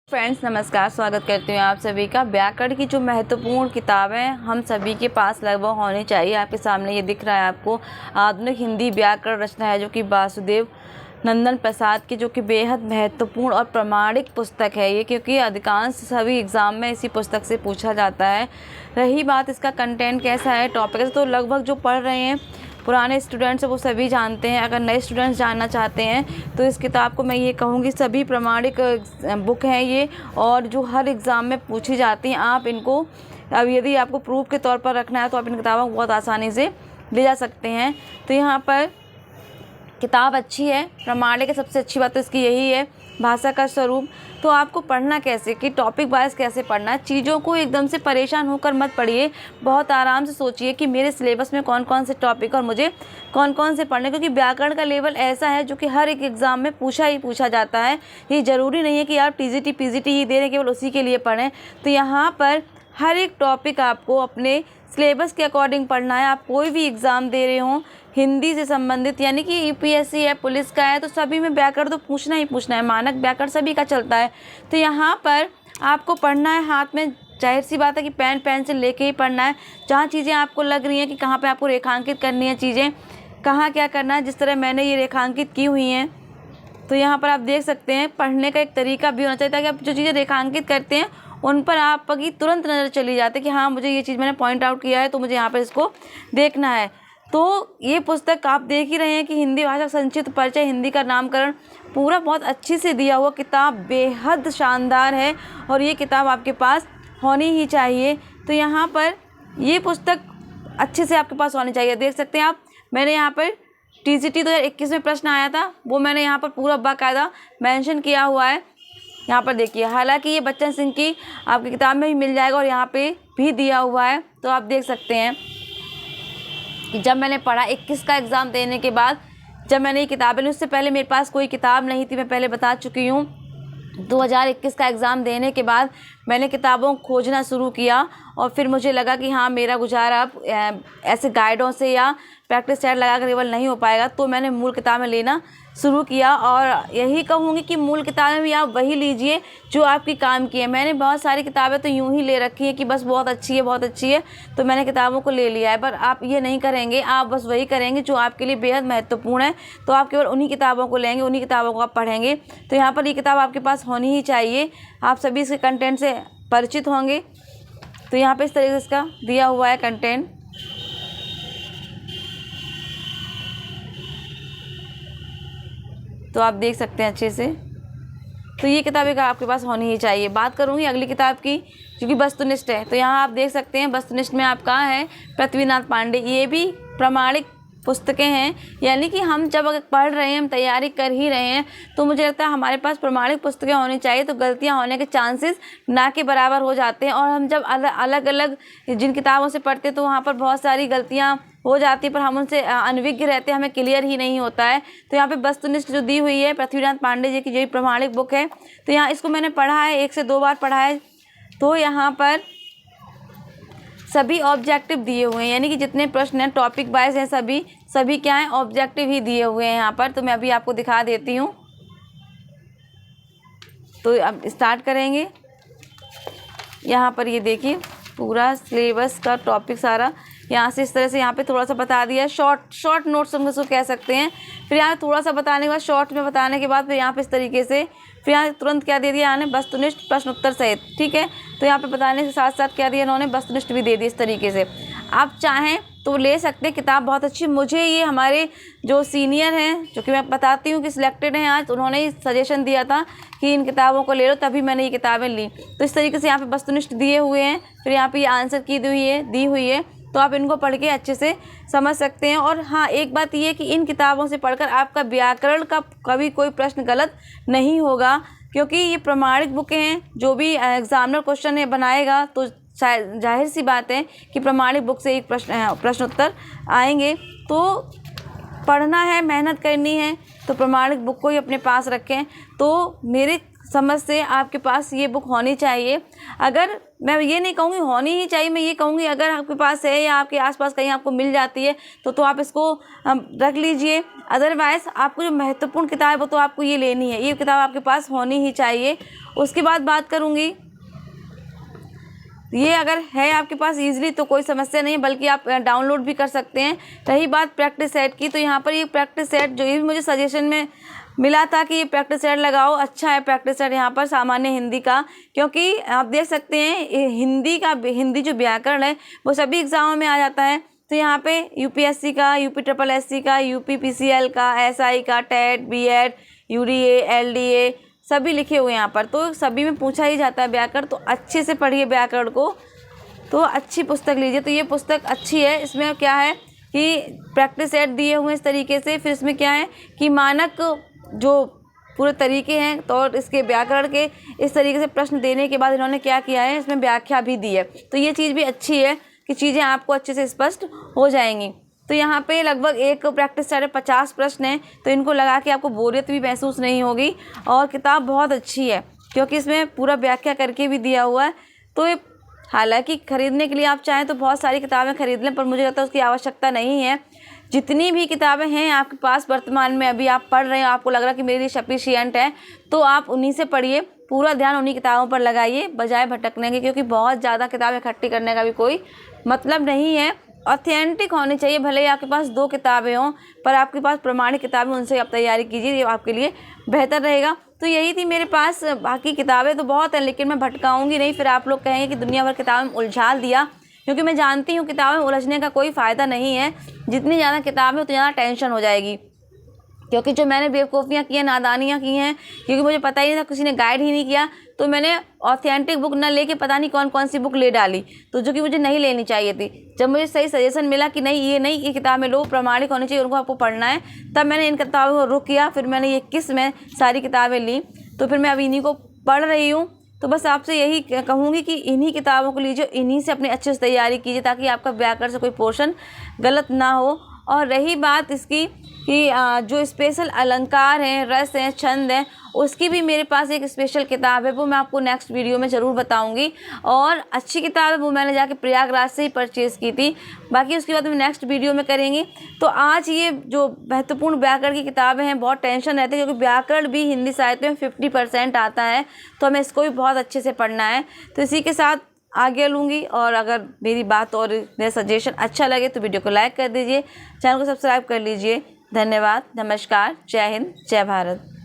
Friends नमस्कार, स्वागत करती हूँ आप सभी का। व्याकरण की जो महत्वपूर्ण किताबें हम सभी के पास लगभग होनी चाहिए। आपके सामने ये दिख रहा है आपको आधुनिक हिंदी व्याकरण रचना है, जो कि वासुदेव नंदन प्रसाद की, जो कि बेहद महत्वपूर्ण और प्रामाणिक पुस्तक है ये, क्योंकि अधिकांश सभी एग्ज़ाम में इसी पुस्तक से पूछा जाता है। रही बात इसका कंटेंट कैसा है, टॉपिक, तो लगभग जो पढ़ रहे हैं पुराने स्टूडेंट्स वो सभी जानते हैं। अगर नए स्टूडेंट्स जानना चाहते हैं तो इस किताब को मैं ये कहूँगी सभी प्रामाणिक बुक हैं ये, और जो हर एग्ज़ाम में पूछी जाती हैं। आप इनको अब यदि आपको प्रूफ के तौर पर रखना है तो आप इन किताबों को बहुत आसानी से ले जा सकते हैं। तो यहाँ पर किताब अच्छी है, प्रामाणिक है। सबसे अच्छी बात तो इसकी यही है, भाषा का स्वरूप। तो आपको पढ़ना कैसे, कि टॉपिक वाइज कैसे पढ़ना है। चीज़ों को एकदम से परेशान होकर मत पढ़िए, बहुत आराम से सोचिए कि मेरे सिलेबस में कौन कौन से टॉपिक और मुझे कौन कौन से पढ़ने, क्योंकि व्याकरण का लेवल ऐसा है जो कि हर एक एग्ज़ाम में पूछा जाता है। ये ज़रूरी नहीं है कि आप टीजीटी पीजीटी ही दे रहे केवल उसी के लिए पढ़ें। तो यहाँ पर हर एक टॉपिक आपको अपने सिलेबस के अकॉर्डिंग पढ़ना है। आप कोई भी एग्ज़ाम दे रहे हों हिंदी से संबंधित, यानी कि यूपीएससी है, पुलिस का है, तो सभी में व्याकरण तो पूछना ही पूछना है। मानक व्याकरण सभी का चलता है। तो यहाँ पर आपको पढ़ना है, हाथ में जाहिर सी बात है कि पेन पेंसिल लेके ही पढ़ना है। जहाँ चीज़ें आपको लग रही हैं कि कहाँ पे आपको रेखांकित करनी है चीज़ें, कहाँ क्या करना है, जिस तरह मैंने ये रेखांकित की हुई हैं, तो यहाँ पर आप देख सकते हैं। पढ़ने का एक तरीका भी होना चाहिए ताकि आप जो चीज़ें रेखांकित करते हैं उन पर आपकी तुरंत नज़र चली जाती है कि हाँ, मुझे ये चीज़ मैंने पॉइंट आउट किया है, तो मुझे यहाँ पर इसको देखना है। तो ये पुस्तक आप देख ही रहे हैं कि हिंदी भाषा संक्षिप्त परिचय, हिंदी का नामकरण, पूरा बहुत अच्छी से दिया हुआ किताब बेहद शानदार है, और ये किताब आपके पास होनी ही चाहिए। तो यहाँ पर ये पुस्तक अच्छे से आपके पास होनी चाहिए। देख सकते हैं आप, मैंने यहाँ पर टीजीटी 2021 में प्रश्न आया था, वो मैंने यहाँ पर पूरा बाकायदा मेंशन किया हुआ है। यहाँ पर देखिए, हालांकि ये बच्चन सिंह की आपकी किताब में भी मिल जाएगा और यहाँ पे भी दिया हुआ है। तो आप देख सकते हैं कि जब मैंने पढ़ा 21 का एग्ज़ाम देने के बाद, जब मैंने ये किताबें ली, उससे पहले मेरे पास कोई किताब नहीं थी, मैं पहले बता चुकी हूँ। 2021 का एग्ज़ाम देने के बाद मैंने किताबों को खोजना शुरू किया, और फिर मुझे लगा कि हाँ, मेरा गुजारा अब ऐसे गाइडों से या प्रैक्टिस सेट लगा कर केवल नहीं हो पाएगा। तो मैंने मूल किताबें लेना शुरू किया, और यही कहूँगी कि मूल किताबें भी आप वही लीजिए जो आपकी काम की है। मैंने बहुत सारी किताबें तो यूँ ही ले रखी है कि बस बहुत अच्छी है, बहुत अच्छी है, तो मैंने किताबों को ले लिया है। पर आप ये नहीं करेंगे, आप बस वही करेंगे जो आपके लिए बेहद महत्वपूर्ण है। तो आप केवल उन्हीं किताबों को लेंगे, उन्हीं किताबों को आप पढ़ेंगे। तो यहाँ पर ये किताब आपके पास होनी ही चाहिए। आप सभी इसके कंटेंट से परिचित होंगे। तो यहाँ पर इस तरीके से इसका दिया हुआ है कंटेंट। तो आप देख सकते हैं अच्छे से। तो ये किताब एक आपके पास होनी ही चाहिए। बात करूँगी अगली किताब की, जो कि वस्तुनिष्ठ है। तो यहाँ आप देख सकते हैं वस्तुनिष्ठ में आपका है पृथ्वीनाथ पांडे। ये भी प्रामाणिक पुस्तकें हैं, यानी कि हम जब अगर पढ़ रहे हैं, हम तैयारी कर ही रहे हैं, तो मुझे लगता है हमारे पास प्रामाणिक पुस्तकें होनी चाहिए। तो गलतियां होने के चांसेस ना के बराबर हो जाते हैं। और हम जब अलग अलग जिन किताबों से पढ़ते हैं तो वहाँ पर बहुत सारी गलतियाँ हो जाती है, पर हम उनसे अनभिज्ञ रहते हैं, हमें क्लियर ही नहीं होता है। तो यहाँ पे वस्तुनिष्ठ जो दी हुई है पृथ्वीनाथ पांडे जी की, जो प्रामाणिक बुक है, तो यहाँ इसको मैंने पढ़ा है, 1 से 2 बार पढ़ा है। तो यहाँ पर सभी ऑब्जेक्टिव दिए हुए हैं, यानी कि जितने प्रश्न हैं टॉपिक वाइज हैं, सभी क्या हैं, ऑब्जेक्टिव ही दिए हुए हैं यहाँ पर। तो मैं अभी आपको दिखा देती हूँ। तो अब स्टार्ट करेंगे। यहाँ पर ये देखिए पूरा सिलेबस का टॉपिक सारा यहाँ से इस तरह से यहाँ पे थोड़ा सा बता दिया, शॉर्ट नोट्स हम इसको कह सकते हैं। फिर यहाँ थोड़ा सा बताने के बाद, शॉर्ट में बताने के बाद, फिर यहाँ पे इस तरीके से, फिर यहाँ तुरंत क्या दे दिया इन्होंने, वस्तुनिष्ठ प्रश्न उत्तर सहित। ठीक है, तो यहाँ पे बताने के साथ साथ क्या दिया इन्होंने, वस्तुनिष्ठ भी दे दी इस तरीके से। आप चाहें तो ले सकते हैं, किताब बहुत अच्छी। मुझे ये हमारे जो सीनियर हैं, जो कि मैं बताती हूँ कि सिलेक्टेड हैं आज, उन्होंने ही सजेशन दिया था कि इन किताबों को ले लो, तभी मैंने ये किताबें ली। तो इस तरीके से यहाँ पे वस्तुनिष्ठ दिए हुए हैं, फिर यहाँ पे ये आंसर की दी हुई है। तो आप इनको पढ़ के अच्छे से समझ सकते हैं। और हाँ, एक बात ये है कि इन किताबों से पढ़कर आपका व्याकरण का कभी कोई प्रश्न गलत नहीं होगा, क्योंकि ये प्रामाणिक बुकें हैं। जो भी एग्जामिनर क्वेश्चन है बनाएगा, तो जाहिर सी बात है कि प्रामाणिक बुक से एक प्रश्न उत्तर आएंगे। तो पढ़ना है, मेहनत करनी है, तो प्रामाणिक बुक को ही अपने पास रखें। तो मेरे समझ से आपके पास ये बुक होनी चाहिए। अगर मैं ये नहीं कहूँगी होनी ही चाहिए, मैं ये कहूँगी अगर आपके पास है या आपके आसपास कहीं आपको मिल जाती है तो आप इसको रख लीजिए। अदरवाइज़ आपको जो महत्वपूर्ण किताब है वो तो आपको ये लेनी है, ये किताब आपके पास होनी ही चाहिए। उसके बाद बात करूँगी, ये अगर है आपके पास ईजिली तो कोई समस्या नहीं है, बल्कि आप डाउनलोड भी कर सकते हैं। रही बात प्रैक्टिस सेट की, तो यहाँ पर ये प्रैक्टिस सेट जो ये भी मुझे सजेशन में मिला था कि ये प्रैक्टिस सेट लगाओ, अच्छा है प्रैक्टिस सेट यहाँ पर सामान्य हिंदी का, क्योंकि आप देख सकते हैं हिंदी जो व्याकरण है वो सभी एग्जामों में आ जाता है। तो यहाँ पे यूपीएससी का, यूपीएससी का, यूपीपीसीएल का, एसआई का, टेट, बीएड, यूडीए, एलडीए सभी लिखे हुए हैं यहाँ पर, तो सभी में पूछा ही जाता है व्याकरण। तो अच्छे से पढ़िए व्याकरण को, तो अच्छी पुस्तक लीजिए। तो ये पुस्तक अच्छी है, इसमें क्या है कि प्रैक्टिस सेट दिए हुए हैं इस तरीके से, फिर इसमें क्या है कि मानक जो पूरे तरीके हैं तो इसके व्याकरण के इस तरीके से प्रश्न देने के बाद इन्होंने क्या किया है, इसमें व्याख्या भी दी है। तो ये चीज़ भी अच्छी है कि चीज़ें आपको अच्छे से स्पष्ट हो जाएंगी। तो यहाँ पे लगभग एक प्रैक्टिस सेट 50 प्रश्न हैं, तो इनको लगा के आपको बोरियत भी महसूस नहीं होगी। और किताब बहुत अच्छी है क्योंकि इसमें पूरा व्याख्या करके भी दिया हुआ है। तो ये हालांकि ख़रीदने के लिए आप चाहें तो बहुत सारी किताबें खरीद लें, पर मुझे लगता है उसकी आवश्यकता नहीं है। जितनी भी किताबें हैं आपके पास वर्तमान में अभी आप पढ़ रहे हो, आपको लग रहा है कि मेरे लिए सफिशिएंट है, तो आप उन्हीं से पढ़िए, पूरा ध्यान उन्हीं किताबों पर लगाइए बजाय भटकने के, क्योंकि बहुत ज़्यादा किताबें इकट्ठी करने का भी कोई मतलब नहीं है। ऑथेंटिक होनी चाहिए, भले ही आपके पास 2 किताबें हों, पर आपके पास प्रमाणिक किताबें, उनसे आप तैयारी कीजिए, ये आपके लिए बेहतर रहेगा। तो यही थी मेरे पास, बाकी किताबें तो बहुत हैं लेकिन मैं भटकाऊंगी नहीं, फिर आप लोग कहेंगे कि दुनिया भर किताबें उलझाल दिया, क्योंकि मैं जानती हूँ किताबें उलझने का कोई फ़ायदा नहीं है। जितनी ज़्यादा किताबें उतनी ज़्यादा टेंशन हो जाएगी, क्योंकि जो मैंने बेवकूफ़ियाँ की हैं, नादानियाँ की हैं, क्योंकि मुझे पता ही नहीं था, किसी ने गाइड ही नहीं किया, तो मैंने ऑथेंटिक बुक ना लेके पता नहीं कौन कौन सी बुक ले डाली, तो जो कि मुझे नहीं लेनी चाहिए थी। जब मुझे सही सजेशन मिला कि नहीं ये किताबें लो, प्रमाणिक होनी चाहिए, उनको आपको पढ़ना है, तब मैंने इन किताबों को रुक किया। फिर मैंने ये 21 में सारी किताबें ली, तो फिर मैं अभी इन्हीं को पढ़ रही हूँ। तो बस आपसे यही कहूँगी कि इन्हीं किताबों को लीजिए, इन्हीं से अपनी अच्छे से तैयारी कीजिए, ताकि आपका व्याकरण से कोई पोर्शन गलत ना हो। और रही बात इसकी कि जो स्पेशल अलंकार हैं, रस हैं, छंद हैं, उसकी भी मेरे पास एक स्पेशल किताब है, वो मैं आपको नेक्स्ट वीडियो में ज़रूर बताऊंगी। और अच्छी किताब है, वो मैंने जाके प्रयागराज से ही परचेज़ की थी, बाकी उसके बाद में नेक्स्ट वीडियो में करेंगे। तो आज ये जो महत्वपूर्ण व्याकरण की किताबें हैं, बहुत टेंशन रहती है, क्योंकि व्याकरण भी हिंदी साहित्य में 50% आता है, तो हमें इसको भी बहुत अच्छे से पढ़ना है। तो इसी के साथ आगे लूँगी, और अगर मेरी बात और मेरा सजेशन अच्छा लगे तो वीडियो को लाइक कर दीजिए, चैनल को सब्सक्राइब कर लीजिए। धन्यवाद, नमस्कार, जय हिंद, जय भारत।